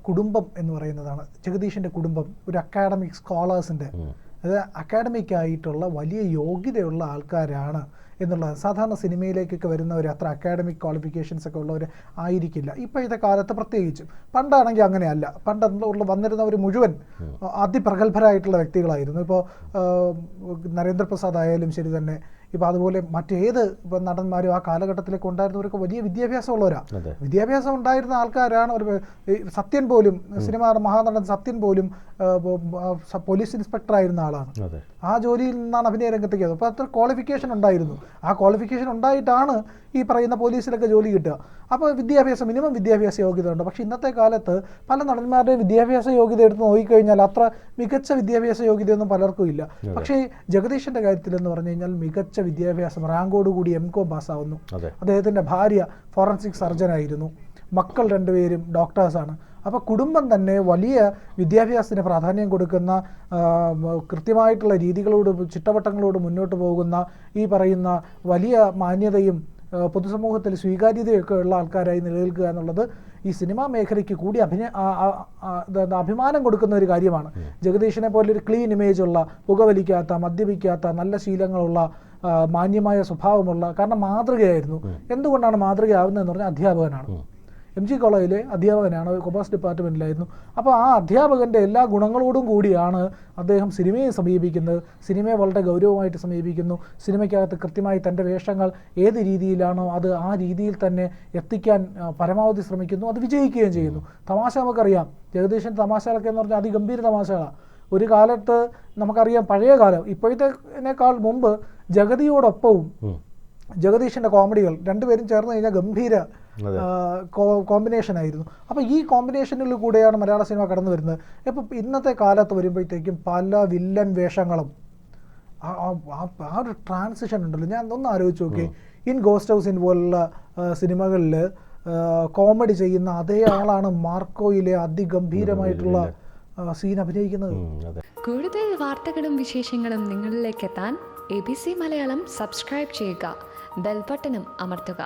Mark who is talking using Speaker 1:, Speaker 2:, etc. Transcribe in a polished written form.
Speaker 1: കുടുംബം എന്ന് പറയുന്നതാണ്. ജഗദീഷിൻ്റെ കുടുംബം ഒരു അക്കാഡമിക് സ്കോളേഴ്സിൻ്റെ, അത് അക്കാഡമിക് ആയിട്ടുള്ള വലിയ യോഗ്യതയുള്ള ആൾക്കാരാണ് എന്നുള്ളത്. സാധാരണ സിനിമയിലേക്കൊക്കെ വരുന്നവർ അത്ര അക്കാഡമിക് ക്വാളിഫിക്കേഷൻസ് ഒക്കെ ഉള്ളവർ ആയിരിക്കില്ല ഇപ്പോഴത്തെ കാലത്ത്, പ്രത്യേകിച്ചും. പണ്ടാണെങ്കിൽ അങ്ങനെയല്ല. പണ്ട് വന്നിരുന്നവർ മുഴുവൻ അതിപ്രഗത്ഭരായിട്ടുള്ള വ്യക്തികളായിരുന്നു. ഇപ്പോൾ നരേന്ദ്രപ്രസാദ് ആയാലും ശരി തന്നെ, ഇപ്പോൾ അതുപോലെ മറ്റേത് ഇപ്പം നടന്മാരും ആ കാലഘട്ടത്തിലേക്ക് ഉണ്ടായിരുന്നവരൊക്കെ വലിയ വിദ്യാഭ്യാസമുള്ളവരാണ്. വിദ്യാഭ്യാസം ഉണ്ടായിരുന്ന ആൾക്കാരാണ്. ഒരു സത്യൻ പോലും, സിനിമ മഹാനടൻ സത്യൻ പോലും പോലീസ് ഇൻസ്പെക്ടർ ആയിരുന്ന ആളാണ്. ആ ജോലിയിൽ നിന്നാണ് അഭിനയ രംഗത്തേക്ക്. അപ്പോൾ അത്ര ക്വാളിഫിക്കേഷൻ ഉണ്ടായിരുന്നു. ആ ക്വാളിഫിക്കേഷൻ ഉണ്ടായിട്ടാണ് ഈ പറയുന്ന പോലീസിലൊക്കെ ജോലി കിട്ടുക. അപ്പോൾ വിദ്യാഭ്യാസം, മിനിമം വിദ്യാഭ്യാസ യോഗ്യത ഉണ്ട്. പക്ഷേ ഇന്നത്തെ കാലത്ത് പല നടന്മാരുടെയും വിദ്യാഭ്യാസ യോഗ്യത എടുത്ത് നോക്കിക്കഴിഞ്ഞാൽ അത്ര മികച്ച വിദ്യാഭ്യാസ യോഗ്യതയൊന്നും പലർക്കും ഇല്ല. പക്ഷേ ജഗദീഷിൻ്റെ കാര്യത്തിലെന്ന് പറഞ്ഞു കഴിഞ്ഞാൽ മികച്ച വിദ്യാഭ്യാസം, റാങ്കോടുകൂടി M.Com പാസ്സാവുന്നു. അദ്ദേഹത്തിൻ്റെ ഭാര്യ ഫോറൻസിക് സർജനായിരുന്നു. മക്കൾ 2 പേരും ഡോക്ടേഴ്സാണ്. അപ്പോൾ കുടുംബം തന്നെ വലിയ വിദ്യാഭ്യാസത്തിന് പ്രാധാന്യം കൊടുക്കുന്ന, കൃത്യമായിട്ടുള്ള രീതികളോട് ചിട്ടവട്ടങ്ങളോട് മുന്നോട്ട് പോകുന്ന, ഈ പറയുന്ന വലിയ മാന്യതയും പൊതുസമൂഹത്തിൽ സ്വീകാര്യതയൊക്കെ ഉള്ള ആൾക്കാരായി നിലനിൽക്കുക എന്നുള്ളത് ഈ സിനിമാ മേഖലയ്ക്ക് കൂടി അഭിമാനം കൊടുക്കുന്ന ഒരു കാര്യമാണ്. ജഗദീഷിനെ പോലെ ഒരു ക്ലീൻ ഇമേജുള്ള, പുകവലിക്കാത്ത, മദ്യപിക്കാത്ത, നല്ല ശീലങ്ങളുള്ള, മാന്യമായ സ്വഭാവമുള്ള, കാരണം മാതൃകയായിരുന്നു. എന്തുകൊണ്ടാണ് മാതൃകയാവുന്നതെന്ന് പറഞ്ഞാൽ അധ്യാപകനാണ്. MG കോളേജിലെ അധ്യാപകനാണ്, കൊമേഴ്സ് ഡിപ്പാർട്ട്മെൻറ്റിലായിരുന്നു. അപ്പോൾ ആ അധ്യാപകൻ്റെ എല്ലാ ഗുണങ്ങളോടും കൂടിയാണ് അദ്ദേഹം സിനിമയെ സമീപിക്കുന്നത്. സിനിമയെ വളരെ ഗൗരവമായിട്ട് സമീപിക്കുന്നു. സിനിമയ്ക്കകത്ത് കൃത്യമായി തൻ്റെ വേഷങ്ങൾ ഏത് രീതിയിലാണോ അത് ആ രീതിയിൽ തന്നെ എത്തിക്കാൻ പരമാവധി ശ്രമിക്കുന്നു. അത് വിജയിക്കുകയും ചെയ്യുന്നു. തമാശ നമുക്കറിയാം, ജഗദീശൻ തമാശകളൊക്കെ എന്ന് പറഞ്ഞാൽ അതിഗംഭീര തമാശകളാണ്. ഒരു കാലത്ത് നമുക്കറിയാം, പഴയ കാലം, ഇപ്പോഴത്തേക്കാൾ മുമ്പ് ജഗതിയോടൊപ്പവും ജഗദീഷിൻ്റെ കോമഡികൾ രണ്ടുപേരും ചേർന്ന് കഴിഞ്ഞാൽ ഗംഭീര കോമ്പിനേഷൻ ആയിരുന്നു. അപ്പോൾ ഈ കോമ്പിനേഷനിൽ കൂടെയാണ് മലയാള സിനിമ കടന്നു വരുന്നത്. ഇപ്പോൾ ഇന്നത്തെ കാലത്ത് വരുമ്പോഴത്തേക്കും പല വില്ലൻ വേഷങ്ങളും, ആ ഒരു ട്രാൻസിഷൻ ഉണ്ടല്ലോ. ഞാൻ ഒന്ന് ആലോചിച്ച് നോക്കി, ഇൻ ഗോസ്റ്റ് ഹൗസ് പോലുള്ള സിനിമകളിൽ കോമഡി ചെയ്യുന്ന അതേ ആളാണ് മാർക്കോയിലെ അതിഗംഭീരമായിട്ടുള്ള സീൻ അഭിനയിക്കുന്നത്.
Speaker 2: കൂടുതൽ വാർത്തകളും വിശേഷങ്ങളും നിങ്ങളിലേക്ക് എത്താൻ ABC മലയാളം സബ്സ്ക്രൈബ് ചെയ്യുക, ബെൽ ബട്ടണും അമർത്തുക.